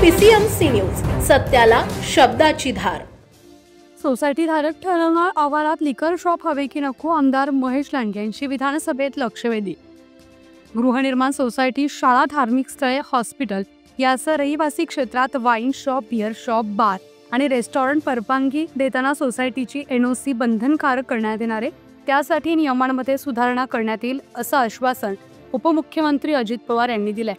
PCMC news, सत्याला शब्दाची धार। Society धारक ठरवणार आवारात लिकर शॉप हवे की नको, आमदार महेश लांडगे यांची विधानसभेत लक्षवेधी। गृहनिर्माण सोसायटी, शाळा, धार्मिक स्थळे, हॉस्पिटल यासह रहिवासी क्षेत्रात वाईन शॉप, बियर शॉप, बार आणि रेस्टॉरंट परवानगी देताना सोसायटीची NOC बंधनकारक करण्यात येणार आहे। त्यासाठी नियमांमध्ये सुधारणा करण्यात येईल असं आश्वासन उपमुख्यमंत्री अजित पवार यांनी दिले।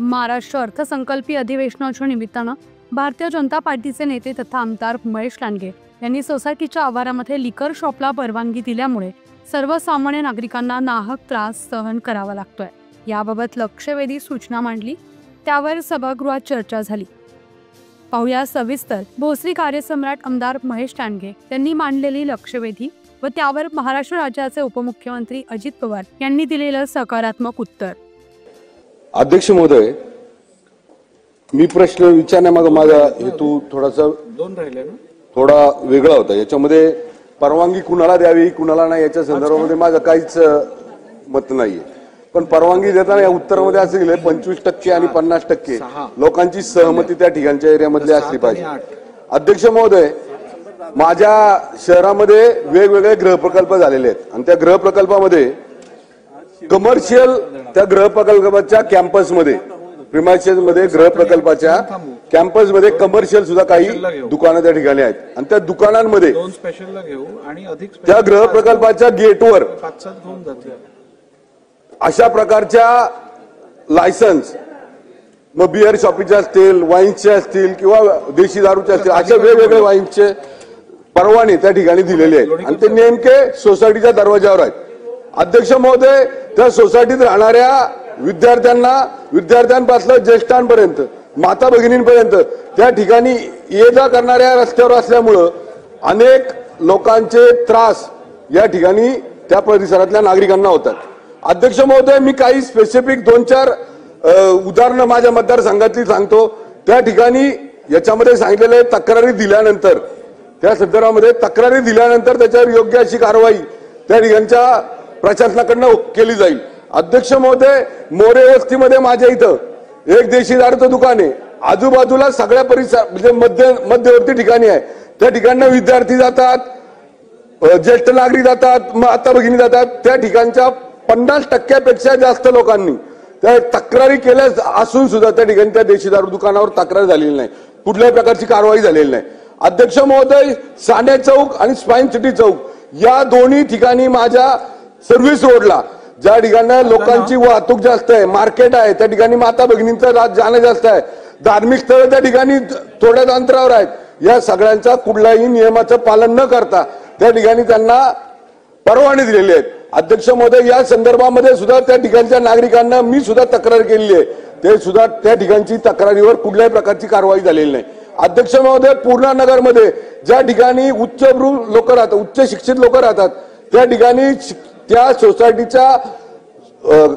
महाराष्ट्र अर्थसंकल्पीय अधिवेशनाच्या निमित्तानं भारतीय जनता पार्टीचे नेते तथा आमदार महेश लांडगे यांनी सोसायटीच्या आवारामध्ये लिकर शॉपला परवानगी दिल्यामुळे सर्वसामान्य नागरिकांना नाहक त्रास सहन करावा लागतोय। याबाबत लक्षवेधी सूचना मांडली, त्यावर सभागृहात चर्चा झाली। पाहूया सविस्तर भोसरी कार्यसम्राट आमदार महेश लांडगे यांनी मांडलेली लक्षवेधी व त्यावर महाराष्ट्र राज्याचे उपमुख्यमंत्री अजित पवार यांनी दिलेलं सकारात्मक उत्तर। अध्यक्ष महोदय, मी प्रश्न विचारण्यामागे माझा हेतू थोडा वेगळा होता। याच्यामध्ये परवानगी कुणाला द्यावी कुणाला नाही याच्या संदर्भामध्ये माझं काहीच मत नाहीये, पण परवानगी देताना या उत्तरामध्ये असं लिहिलंय 25% आणि 50% लोकांची सहमती त्या ठिकाणच्या एरियामधली असली पाहिजे। अध्यक्ष महोदय, माझ्या शहरामध्ये वेगवेगळे गृहप्रकल्प झालेले आहेत आणि त्या गृहप्रकल्पामध्ये कमर्शियल, त्या गृहप्रकल्पाच्या कॅम्पसमध्ये, प्रिमायसेस मध्ये गृहप्रकल्पाच्या कॅम्पसमध्ये कमर्शियल सुद्धा काही दुकानं त्या ठिकाणी आहेत आणि त्या दुकानांमध्ये त्या गृहप्रकल्पाच्या गेटवर अशा प्रकारच्या लायसन्स, मग बियर शॉपीचे असतील, वाईन्सचे असतील किंवा देशी दारूचे असतील, अशा वेगवेगळे वाईन्सचे परवाने त्या ठिकाणी दिलेले आहेत आणि ते नेमके सोसायटीच्या दरवाजावर आहेत। अध्यक्ष महोदय, त्या सोसायटीत राहणाऱ्या विद्यार्थ्यांपासून ज्येष्ठांपर्यंत, माता भगिनींपर्यंत त्या ठिकाणी ये जा करणाऱ्या रस्त्यावर असल्यामुळं अनेक लोकांचे त्रास या ठिकाणी त्या परिसरातल्या नागरिकांना होतात। अध्यक्ष महोदय, मी काही स्पेसिफिक 2-4 उदाहरणं माझ्या मतदारसंघातली सांगतो। त्या ठिकाणी याच्यामध्ये सांगितलेलं आहे, तक्रारी दिल्यानंतर, त्या संदर्भामध्ये तक्रारी दिल्यानंतर त्याच्यावर योग्य अशी कारवाई त्या ठिकाणच्या प्रशासनाकडनं केली जाईल। अध्यक्ष महोदय, मोरे वस्तीमध्ये माझ्या इथं एक देशी दारूचं दुकान आहे, आजूबाजूला सगळ्या परिसर म्हणजे मध्यवर्ती ठिकाणी आहे, त्या ठिकाणी विद्यार्थी जातात, ज्येष्ठ नागरिक जातात, माता भगिनी जातात, त्या ठिकाणच्या 50% जास्त लोकांनी त्या तक्रारी केल्या असून सुद्धा त्या ठिकाणी त्या देशी दारू दुकानावर तक्रार झालेली नाही, कुठल्याही प्रकारची कारवाई झालेली नाही। अध्यक्ष महोदय, साने चौक आणि स्पाईन सिटी चौक या दोन्ही ठिकाणी माझ्या सर्व्हिस रोडला ज्या ठिकाणी लोकांची वाहतूक जास्त आहे, मार्केट आहे, त्या ठिकाणी माता भगिनींचं जाणं जास्त आहे, धार्मिक स्थळ त्या ठिकाणी थोड्याच अंतरावर आहेत, या सगळ्यांचा कुठल्याही नियमाचं पालन न करता त्या ठिकाणी त्यांना परवाने दिलेले आहेत। अध्यक्ष महोदय, या संदर्भामध्ये सुद्धा त्या ठिकाणच्या नागरिकांना मी सुद्धा तक्रार केलेली आहे, ते सुद्धा त्या ठिकाणची तक्रारीवर कुठल्याही प्रकारची कारवाई झालेली नाही। अध्यक्ष महोदय, पूर्णा नगरमध्ये ज्या ठिकाणी उच्चभ्रू लोक राहतात, उच्च शिक्षित लोक राहतात, त्या ठिकाणी त्या सोसायटीच्या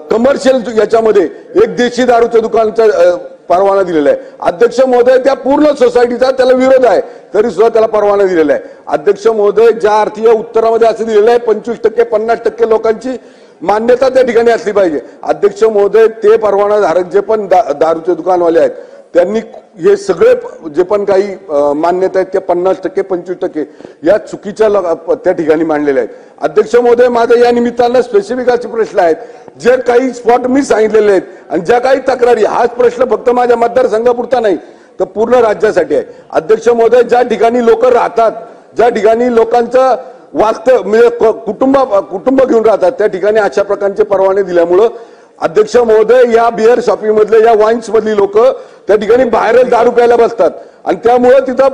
कमर्शियल याच्यामध्ये एक देशी दारूच्या दुकानाचा परवाना दिलेला आहे। अध्यक्ष महोदय, त्या पूर्ण सोसायटीचा त्याला विरोध आहे, तरी सुद्धा त्याला परवाना दिलेला आहे। अध्यक्ष महोदय, ज्या अर्थीय उत्तरामध्ये असं दिलेलं आहे 25% 50% लोकांची मान्यता त्या ठिकाणी असली पाहिजे। अध्यक्ष महोदय, ते परवाना धारक जे पण दारूचे दुकानवाले आहेत त्यांनी हे सगळे जे पण काही मान्यता आहेत त्या 50% 25% या चुकीच्या त्या ठिकाणी मांडलेल्या आहेत। अध्यक्ष महोदय, माझ्या या निमित्तानं स्पेसिफिक असे प्रश्न आहेत, जे काही स्पॉट मी सांगितलेले आहेत आणि ज्या काही तक्रारी, हाच प्रश्न फक्त माझ्या मतदारसंघापुरता नाही तर पूर्ण राज्यासाठी आहे। अध्यक्ष महोदय, ज्या ठिकाणी लोक राहतात, ज्या ठिकाणी लोकांचं वास्तव म्हणजे कुटुंब घेऊन राहतात, त्या ठिकाणी अशा प्रकारचे परवाने दिल्यामुळं अध्यक्ष महोदय, या बियर शॉपिंग मधले, या वाईन्स मधली लोक त्या ठिकाणी बाहेरच दारू प्यायला बसतात आणि त्यामुळे तिथं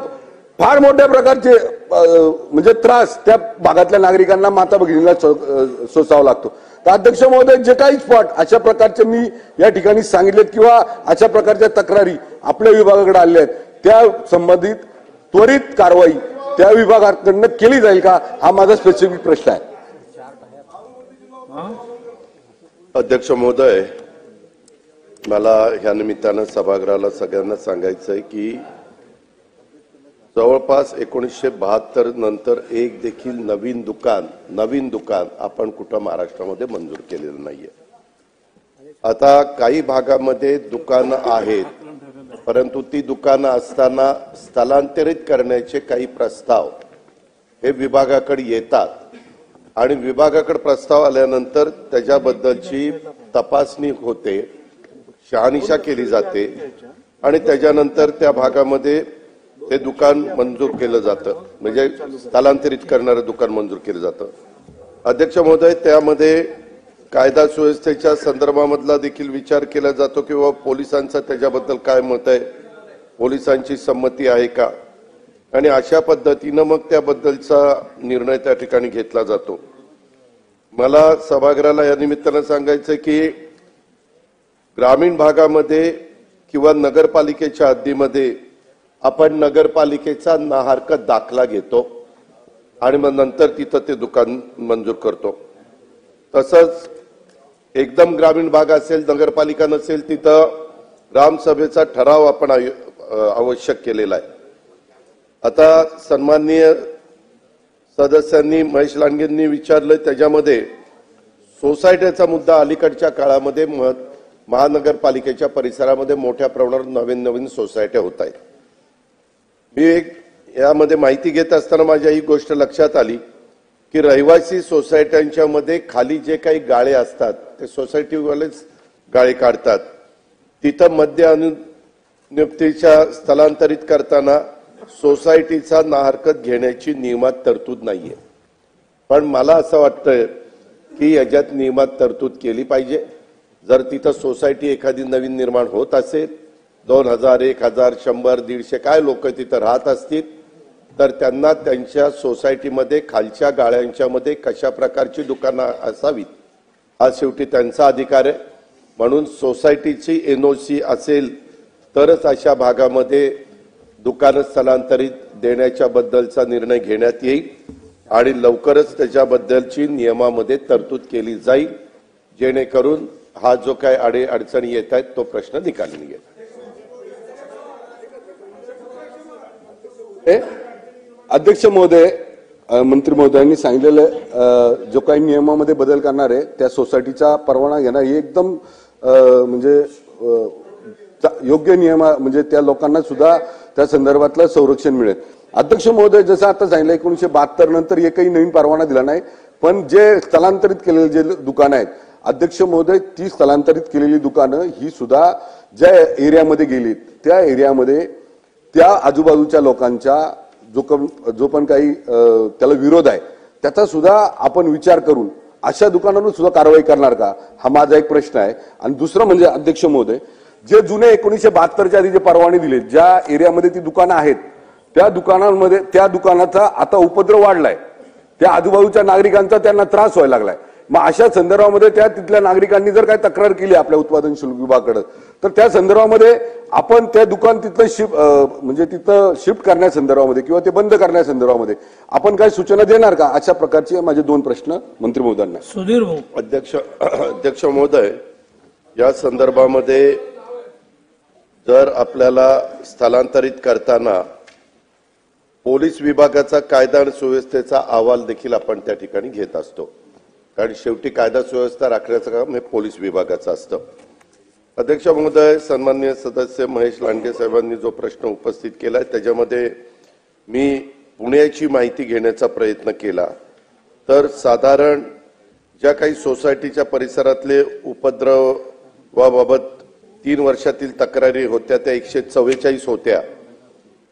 फार मोठ्या प्रकारचे म्हणजे त्रास त्या भागातल्या नागरिकांना, माता भगिनींना सोसावा लागतो। तर अध्यक्ष महोदय, जे काही स्पॉट अशा प्रकारचे मी या ठिकाणी सांगितलेत किंवा अशा प्रकारच्या तक्रारी आपल्या विभागाकडे आलेल्या आहेत, त्या संबंधित त्वरित कारवाई त्या विभागाकडनं केली जाईल का, हा माझा स्पेसिफिक प्रश्न आहे। अध्यक्ष महोदय, मला ह्या निमित्तानं सभागृहाला सगळ्यांना सांगायचं आहे की जवळपास 1972 नंतर एक देखील नवीन दुकान आपण कुठं महाराष्ट्रामध्ये मंजूर केलेलं नाहीये। आता काही भागामध्ये दुकानं आहेत परंतु ती दुकानं असताना स्थलांतरित करण्याचे काही प्रस्ताव हे विभागाकडे येतात आणि विभागाकडे प्रस्ताव आल्यानंतर त्याच्याबद्दलची तपासणी होते, शहानिशा केली जाते आणि त्याच्यानंतर त्या भागामध्ये ते दुकान मंजूर केलं जातं, म्हणजे स्थलांतरित करणारं दुकान मंजूर केलं जातं. अध्यक्ष महोदय, त्यामध्ये कायदा सुव्यवस्थेच्या संदर्भामधला देखील विचार केला जातो किंवा पोलिसांचं त्याच्याबद्दल काय मत आहे, पोलिसांची संमती आहे का, आणि अशा पद्धतीनं मग त्याबद्दलचा निर्णय त्या ठिकाणी घेतला जातो. मला सभागृहाला या निमित्तानं सांगायचं की ग्रामीण भागामध्ये किंवा नगरपालिकेच्या हद्दीमध्ये आपण नगरपालिकेचा नाहरकत दाखला घेतो आणि मग नंतर तिथं ते दुकान मंजूर करतो. तसंच एकदम ग्रामीण भाग असेल, नगरपालिका नसेल, तिथं ग्रामसभेचा ठराव आपण आवश्यक केलेला आहे. आता सन्माननीय सदस्यांनी महेश लांडगेंनी विचारलं, त्याच्यामध्ये सोसायटीचा मुद्दा अलीकडच्या काळामध्ये महानगरपालिकेच्या परिसरामध्ये मोठ्या प्रमाणावर नवीन सोसायट्या होत आहेत. मी यामध्ये माहिती घेत असताना माझ्या ही गोष्ट लक्षात आली की रहिवासी सोसायट्यांच्या मध्ये खाली जे काही गाळे असतात ते सोसायटीवालेच गाळे काढतात. तिथं मद्य अनुज्ञप्तीच्या स्थलांतरित करताना सोसायटीचा नाहरकत घेण्याची नियमात तरतूद नाहीये. पण मला असं वाटतं की याच्यात नियमात तरतूद केली पाहिजे. जर तिथं सोसायटी एखादी नवीन निर्माण होत असेल, 2000, 1000, 100, 150 काय लोक तिथं राहत असतील, तर त्यांना त्यांच्या सोसायटीमध्ये खालच्या गाळ्यांच्या मध्ये कशा प्रकारची दुकानं असावीत हा शेवटी त्यांचा अधिकार आहे. म्हणून सोसायटीची NOC असेल तरच अशा भागामध्ये दुकानं स्थलांतरित देण्याच्या बद्दलचा निर्णय घेण्यात येईल आणि लवकरच त्याच्याबद्दलची नियमामध्ये तरतूद केली जाईल, जेणेकरून हा जो काय अडचणी येत आहेत तो प्रश्न निकाली निघेल. अध्यक्ष महोदय, मंत्री महोदयांनी सांगितलेलं जो काही नियमामध्ये बदल करणार आहे त्या सोसायटीचा परवाना घेणार हे एकदम म्हणजे योग्य नियम, म्हणजे त्या लोकांना सुद्धा त्या संदर्भातलं संरक्षण मिळेल. अध्यक्ष महोदय, जसं आता सांगितलं 1972 नंतर एकही नवीन परवाना दिला नाही, पण जे स्थलांतरित केलेले जे दुकानं आहेत अध्यक्ष महोदय, ती स्थलांतरित केलेली दुकानं ही सुद्धा ज्या एरियामध्ये गेलीत त्या एरियामध्ये त्या आजूबाजूच्या लोकांच्या जो पण काही त्याला विरोध आहे त्याचा सुद्धा आपण विचार करून अशा दुकानांवर सुद्धा कारवाई करणार का, हा माझा एक प्रश्न आहे. आणि दुसरं म्हणजे अध्यक्ष महोदय, जे जुने 1972च्या आधी जे परवाने दिले, ज्या एरियामध्ये ती दुकानं आहेत त्या दुकानांमध्ये त्या दुकानाचा आता उपद्रव वाढलाय, त्या आजूबाजूच्या नागरिकांचा त्यांना त्रास व्हायला लागलाय. मग अशा संदर्भामध्ये त्या तिथल्या नागरिकांनी जर काही तक्रार केली आपल्या उत्पादन शुल्क विभागाकडे, तर त्या संदर्भामध्ये आपण त्या दुकान तिथलं म्हणजे तिथं शिफ्ट करण्यासंदर्भामध्ये किंवा ते बंद करण्यासंदर्भामध्ये आपण काही सूचना देणार का? अशा प्रकारचे माझे दोन प्रश्न मंत्री महोदयांना. सुधीर भाऊ. अध्यक्ष महोदय, या संदर्भामध्ये जर आपल्याला स्थलांतरित करताना पोलीस विभागाचा कायदा आणि सुव्यवस्थेचा अहवाल देखील आपण त्या ठिकाणी घेत असतो, कारण शेवटी कायदा सुव्यवस्था राखण्याचं काम हे पोलीस विभागाचं असतं. अध्यक्ष महोदय, सन्माननीय सदस्य महेश लांडगे साहेबांनी जो प्रश्न उपस्थित केलाय त्याच्यामध्ये मी पुण्याची माहिती घेण्याचा प्रयत्न केला, तर साधारण ज्या काही सोसायटीच्या परिसरातले उपद्रवाबाबत 3 वर्षातील तक्रारी होत्या त्या 144 होत्या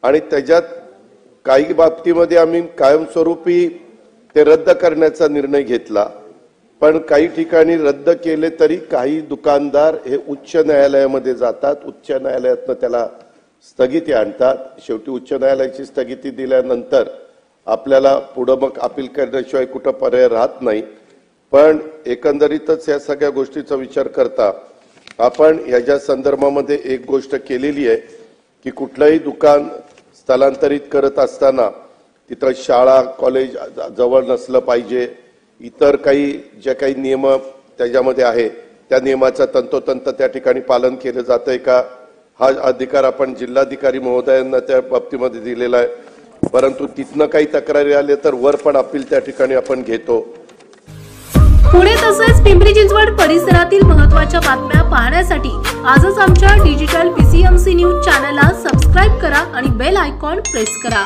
आणि त्याच्यात काही बाबतीमध्ये आम्ही कायमस्वरूपी ते रद्द करण्याचा निर्णय घेतला, पण काही ठिकाणी रद्द केले तरी काही दुकानदार हे उच्च न्यायालयामध्ये जातात, उच्च न्यायालयातनं त्याला स्थगिती आणतात. शेवटी उच्च न्यायालयाची स्थगिती दिल्यानंतर आपल्याला पुढे मग अपील करण्याशिवाय कुठं पर्याय राहत नाही. पण एकंदरीतच या सगळ्या गोष्टीचा विचार करता आपण याच्या संदर्भामध्ये एक गोष्ट केलेली आहे की कुठलंही दुकान स्थलांतरित करत असताना तिथं शाळा कॉलेज जवळ नसलं पाहिजे. इतर काही जे काही नियम त्याच्यामध्ये आहे त्या नियमाचं तंतोतंत त्या ठिकाणी पालन केलं जातंय का, हा अधिकार आपण जिल्हाधिकारी महोदयांना त्या बाबतीमध्ये दिलेला आहे. परंतु तिथनं काही तक्रारी आल्या तर वर पण अपील त्या ठिकाणी आपण घेतो. पुणे तसेच पिंपरी चिंचवड परिसरातील महत्त्वाच्या बातम्या पाहण्यासाठी आजच आमच्या डिजिटल PCMC न्यूज चॅनलला सबस्क्राईब करा आणि बेल आयकॉन प्रेस करा।